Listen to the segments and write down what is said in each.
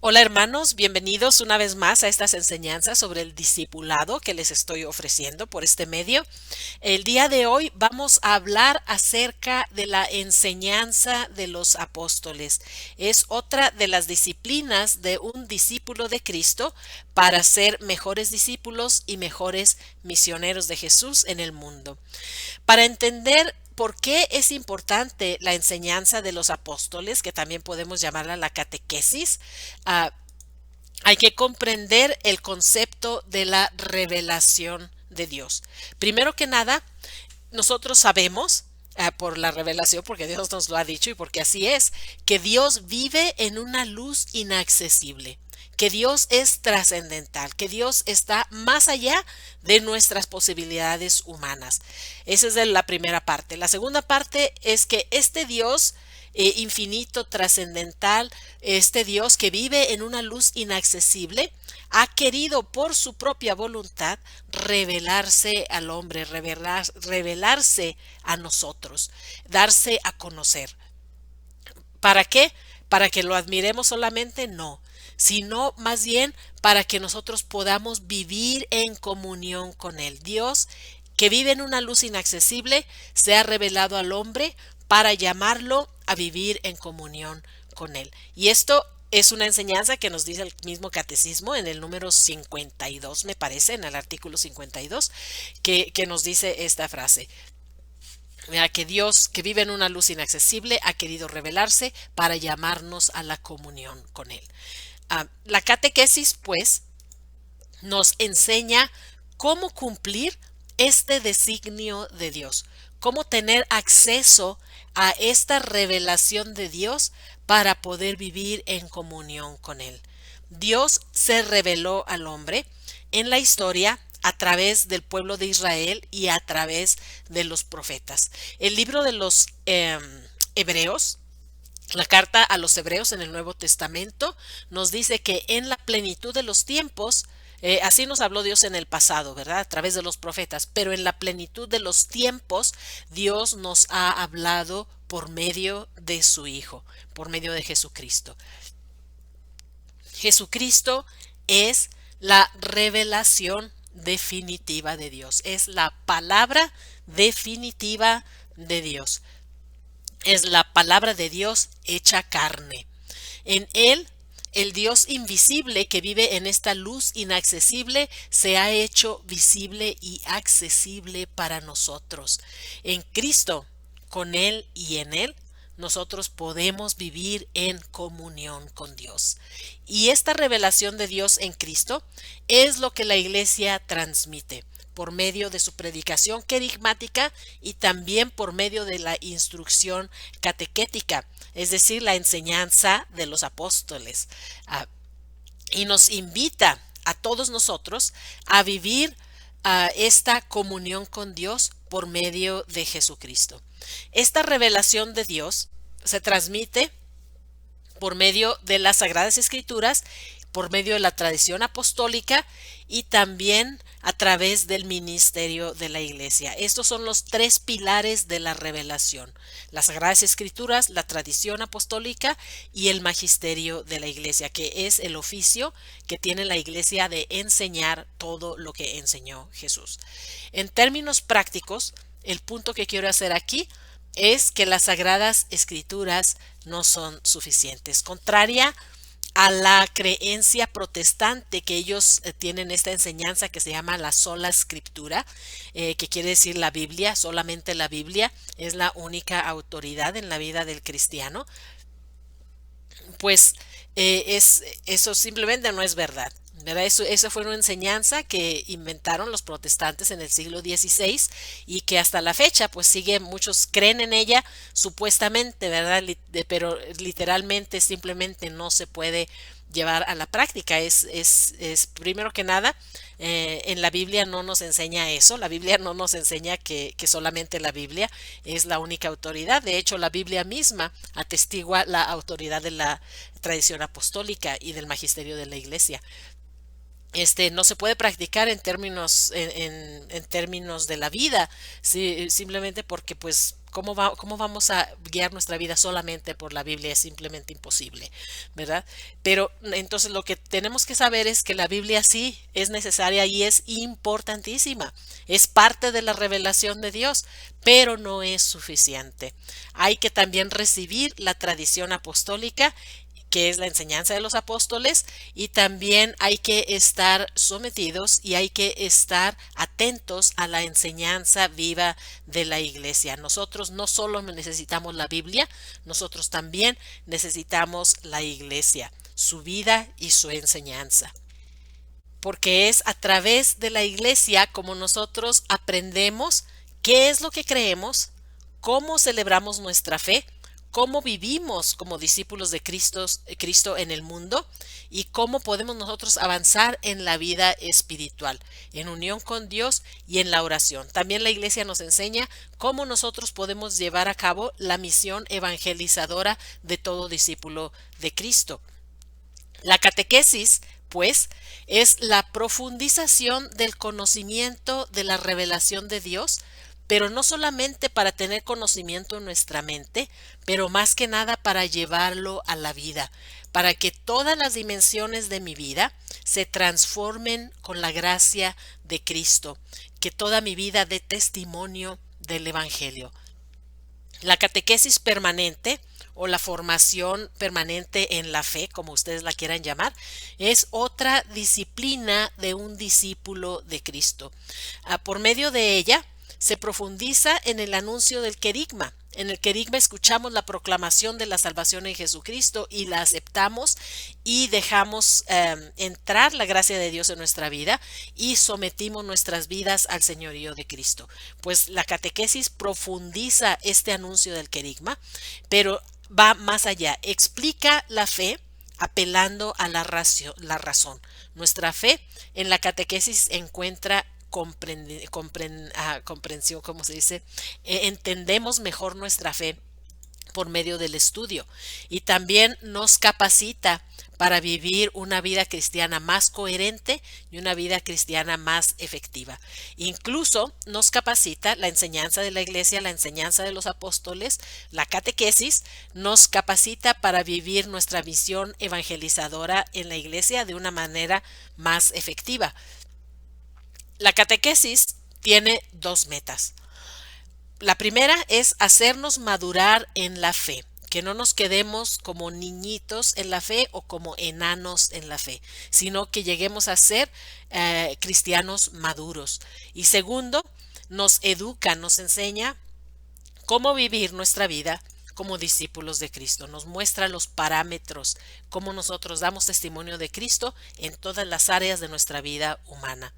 Hola hermanos, bienvenidos una vez más a estas enseñanzas sobre el discipulado que les estoy ofreciendo por este medio. El día de hoy vamos a hablar acerca de la enseñanza de los apóstoles. Es otra de las disciplinas de un discípulo de Cristo para ser mejores discípulos y mejores misioneros de Jesús en el mundo. Para entender por qué es importante la enseñanza de los apóstoles, que también podemos llamarla la catequesis, ah, hay que comprender el concepto de la revelación de Dios. Primero que nada, nosotros sabemos por la revelación, porque Dios nos lo ha dicho y porque así es, que Dios vive en una luz inaccesible, que Dios es trascendental, que Dios está más allá de nuestras posibilidades humanas. Esa es la primera parte. La segunda parte es que este Dios infinito, trascendental, este Dios que vive en una luz inaccesible, ha querido por su propia voluntad revelarse al hombre, revelarse a nosotros, darse a conocer. ¿Para qué? ¿Para que lo admiremos solamente? No, sino más bien para que nosotros podamos vivir en comunión con Él. Dios, que vive en una luz inaccesible, se ha revelado al hombre para llamarlo a vivir en comunión con Él. Y esto es una enseñanza que nos dice el mismo catecismo en el número 52, me parece, en el artículo 52, que nos dice esta frase. Que Dios, que vive en una luz inaccesible, ha querido revelarse para llamarnos a la comunión con Él. La catequesis, pues, nos enseña cómo cumplir este designio de Dios, cómo tener acceso a esta revelación de Dios para poder vivir en comunión con Él. Dios se reveló al hombre en la historia a través del pueblo de Israel y a través de los profetas. El libro de los Hebreos, la carta a los Hebreos en el Nuevo Testamento, nos dice que en la plenitud de los tiempos, así nos habló Dios en el pasado, ¿verdad? A través de los profetas, pero en la plenitud de los tiempos, Dios nos ha hablado por medio de su Hijo, por medio de Jesucristo. Jesucristo es la revelación definitiva de Dios, es la palabra definitiva de Dios, es la palabra de Dios hecha carne. En Él, el Dios invisible que vive en esta luz inaccesible se ha hecho visible y accesible para nosotros. En Cristo, con Él y en Él, nosotros podemos vivir en comunión con Dios. Y esta revelación de Dios en Cristo es lo que la Iglesia transmite por medio de su predicación querigmática y también por medio de la instrucción catequética, es decir, la enseñanza de los apóstoles. Y nos invita a todos nosotros a vivir esta comunión con Dios por medio de Jesucristo. Esta revelación de Dios se transmite por medio de las Sagradas Escrituras, por medio de la tradición apostólica y también a través del ministerio de la Iglesia. Estos son los tres pilares de la revelación: las Sagradas Escrituras, la tradición apostólica y el magisterio de la Iglesia, que es el oficio que tiene la Iglesia de enseñar todo lo que enseñó Jesús. En términos prácticos, el punto que quiero hacer aquí es que las Sagradas Escrituras no son suficientes. Contraria a la creencia protestante, que ellos tienen esta enseñanza que se llama la sola escritura, que quiere decir la Biblia, solamente la Biblia es la única autoridad en la vida del cristiano. Pues eso simplemente no es verdad. ¿Verdad? Eso fue una enseñanza que inventaron los protestantes en el siglo XVI y que hasta la fecha pues sigue, muchos creen en ella supuestamente, ¿verdad? Pero literalmente simplemente no se puede llevar a la práctica. Es primero que nada, en la Biblia no nos enseña eso. La Biblia no nos enseña que solamente la Biblia es la única autoridad. De hecho, la Biblia misma atestigua la autoridad de la tradición apostólica y del magisterio de la Iglesia. No se puede practicar en términos, en términos de la vida, simplemente porque pues cómo vamos a guiar nuestra vida solamente por la Biblia? Es simplemente imposible, ¿verdad? Pero entonces lo que tenemos que saber es que la Biblia sí es necesaria y es importantísima. Es parte de la revelación de Dios, pero no es suficiente. Hay que también recibir la tradición apostólica, que es la enseñanza de los apóstoles, y también hay que estar sometidos y hay que estar atentos a la enseñanza viva de la iglesia. Nosotros no solo necesitamos la Biblia, nosotros también necesitamos la iglesia, su vida y su enseñanza, porque es a través de la iglesia como nosotros aprendemos qué es lo que creemos, cómo celebramos nuestra fe, cómo vivimos como discípulos de Cristo en el mundo y cómo podemos nosotros avanzar en la vida espiritual, en unión con Dios y en la oración. También la iglesia nos enseña cómo nosotros podemos llevar a cabo la misión evangelizadora de todo discípulo de Cristo. La catequesis, pues, es la profundización del conocimiento de la revelación de Dios, pero no solamente para tener conocimiento en nuestra mente, pero más que nada para llevarlo a la vida, para que todas las dimensiones de mi vida se transformen con la gracia de Cristo, que toda mi vida dé testimonio del Evangelio. La catequesis permanente o la formación permanente en la fe, como ustedes la quieran llamar, es otra disciplina de un discípulo de Cristo. Por medio de ella se profundiza en el anuncio del querigma. En el querigma escuchamos la proclamación de la salvación en Jesucristo y la aceptamos y dejamos entrar la gracia de Dios en nuestra vida y sometimos nuestras vidas al señorío de Cristo. Pues la catequesis profundiza este anuncio del querigma, pero va más allá, explica la fe apelando a la razón. Nuestra fe en la catequesis encuentra comprensión, como se dice, entendemos mejor nuestra fe por medio del estudio y también nos capacita para vivir una vida cristiana más coherente y una vida cristiana más efectiva. Incluso nos capacita la enseñanza de la iglesia, la enseñanza de los apóstoles, la catequesis, nos capacita para vivir nuestra misión evangelizadora en la iglesia de una manera más efectiva. La catequesis tiene dos metas. La primera es hacernos madurar en la fe, que no nos quedemos como niñitos en la fe o como enanos en la fe, sino que lleguemos a ser cristianos maduros. Y segundo, nos educa, nos enseña cómo vivir nuestra vida como discípulos de Cristo. Nos muestra los parámetros, cómo nosotros damos testimonio de Cristo en todas las áreas de nuestra vida humana.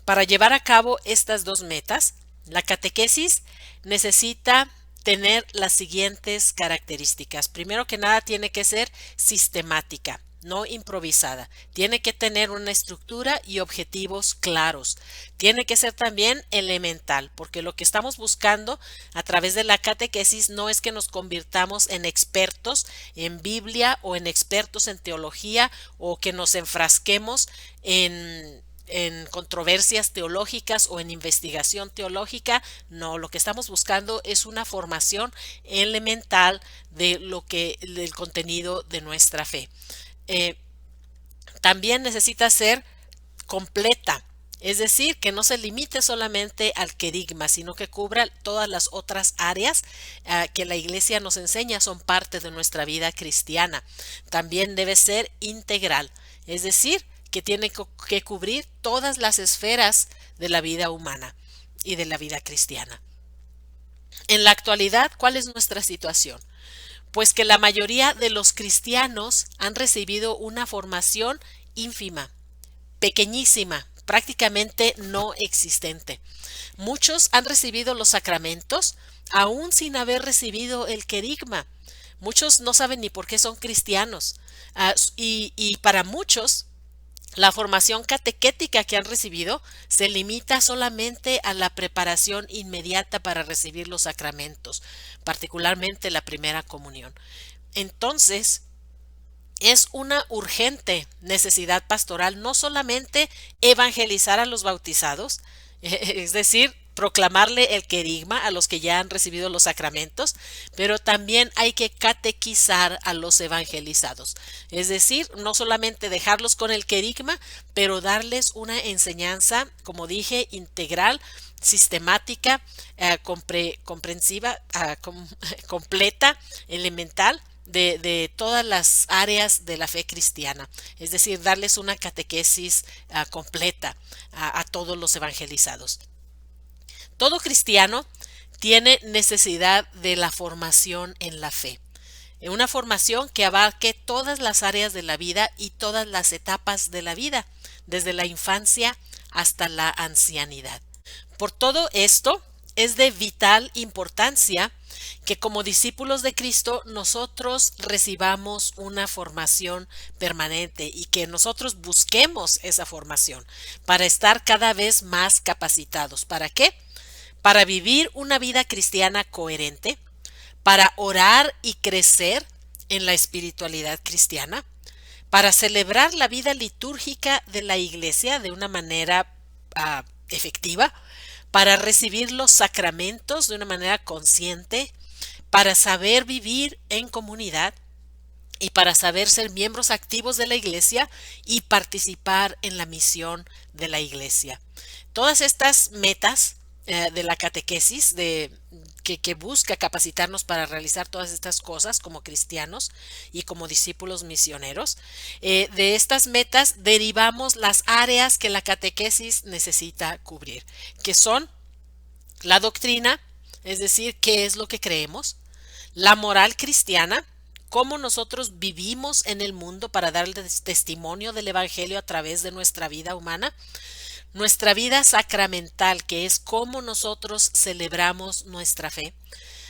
Para llevar a cabo estas dos metas, la catequesis necesita tener las siguientes características. Primero que nada, tiene que ser sistemática, no improvisada. Tiene que tener una estructura y objetivos claros. Tiene que ser también elemental, porque lo que estamos buscando a través de la catequesis no es que nos convirtamos en expertos en Biblia o en expertos en teología o que nos enfrasquemos en controversias teológicas o en investigación teológica. No, lo que estamos buscando es una formación elemental del contenido de nuestra fe. También necesita ser completa, es decir, que no se limite solamente al querigma, sino que cubra todas las otras áreas que la iglesia nos enseña son parte de nuestra vida cristiana. También debe ser integral, es decir, que tiene que cubrir todas las esferas de la vida humana y de la vida cristiana. En la actualidad, ¿cuál es nuestra situación? Pues que la mayoría de los cristianos han recibido una formación ínfima, pequeñísima, prácticamente no existente. Muchos han recibido los sacramentos aún sin haber recibido el querigma. Muchos no saben ni por qué son cristianos. Y para muchos, la formación catequética que han recibido se limita solamente a la preparación inmediata para recibir los sacramentos, particularmente la primera comunión. Entonces, es una urgente necesidad pastoral no solamente evangelizar a los bautizados, es decir, proclamarle el querigma a los que ya han recibido los sacramentos, pero también hay que catequizar a los evangelizados. Es decir, no solamente dejarlos con el querigma, pero darles una enseñanza, como dije, integral, sistemática, comprensiva, completa, elemental, de todas las áreas de la fe cristiana, es decir, darles una catequesis completa a todos los evangelizados. Todo cristiano tiene necesidad de la formación en la fe, una formación que abarque todas las áreas de la vida y todas las etapas de la vida, desde la infancia hasta la ancianidad. Por todo esto, es de vital importancia que como discípulos de Cristo nosotros recibamos una formación permanente y que nosotros busquemos esa formación para estar cada vez más capacitados. ¿Para qué? Para vivir una vida cristiana coherente, para orar y crecer en la espiritualidad cristiana, para celebrar la vida litúrgica de la iglesia de una manera efectiva, para recibir los sacramentos de una manera consciente, para saber vivir en comunidad y para saber ser miembros activos de la iglesia y participar en la misión de la iglesia. Todas estas metas de la catequesis que busca capacitarnos para realizar todas estas cosas como cristianos y como discípulos misioneros. De estas metas derivamos las áreas que la catequesis necesita cubrir, que son la doctrina, es decir, qué es lo que creemos, la moral cristiana, cómo nosotros vivimos en el mundo para darles testimonio del Evangelio a través de nuestra vida humana, nuestra vida sacramental, que es cómo nosotros celebramos nuestra fe,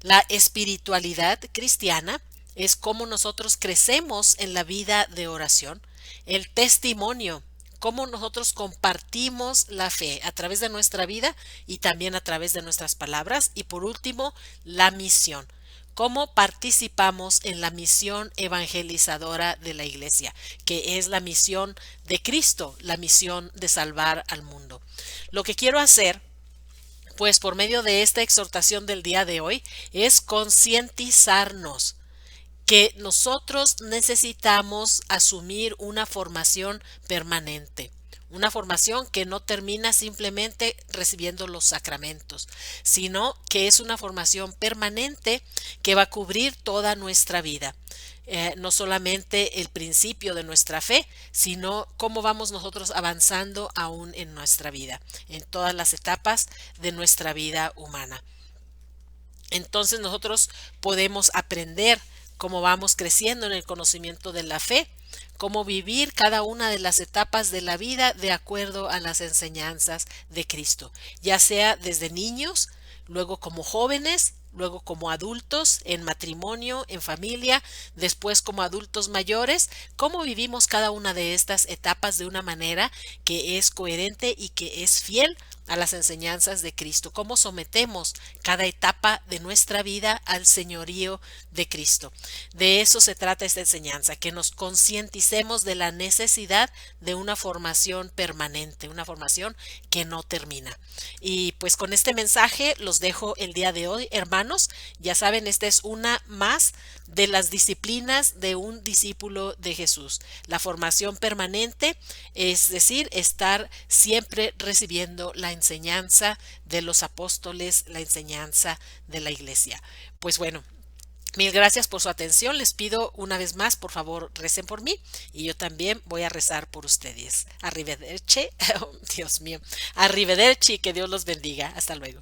la espiritualidad cristiana, es cómo nosotros crecemos en la vida de oración, el testimonio, cómo nosotros compartimos la fe a través de nuestra vida y también a través de nuestras palabras, y por último, la misión. Cómo participamos en la misión evangelizadora de la iglesia, que es la misión de Cristo, la misión de salvar al mundo. Lo que quiero hacer, pues por medio de esta exhortación del día de hoy, es concientizarnos que nosotros necesitamos asumir una formación permanente. Una formación que no termina simplemente recibiendo los sacramentos, sino que es una formación permanente que va a cubrir toda nuestra vida. No solamente el principio de nuestra fe, sino cómo vamos nosotros avanzando aún en nuestra vida, en todas las etapas de nuestra vida humana. Entonces nosotros podemos aprender cómo vamos creciendo en el conocimiento de la fe, cómo vivir cada una de las etapas de la vida de acuerdo a las enseñanzas de Cristo, ya sea desde niños, luego como jóvenes, luego como adultos, en matrimonio, en familia, después como adultos mayores, cómo vivimos cada una de estas etapas de una manera que es coherente y que es fiel a las enseñanzas de Cristo, cómo sometemos cada etapa de nuestra vida al señorío de Cristo. De eso se trata esta enseñanza, que nos concienticemos de la necesidad de una formación permanente, una formación que no termina. Y pues con este mensaje los dejo el día de hoy, hermanos. Ya saben, esta es una más de las disciplinas de un discípulo de Jesús. La formación permanente, es decir, estar siempre recibiendo la enseñanza de los apóstoles, la enseñanza de la iglesia. Pues bueno, mil gracias por su atención. Les pido una vez más, por favor, recen por mí y yo también voy a rezar por ustedes. Arrivederci, oh, Dios mío, arrivederci, que Dios los bendiga. Hasta luego.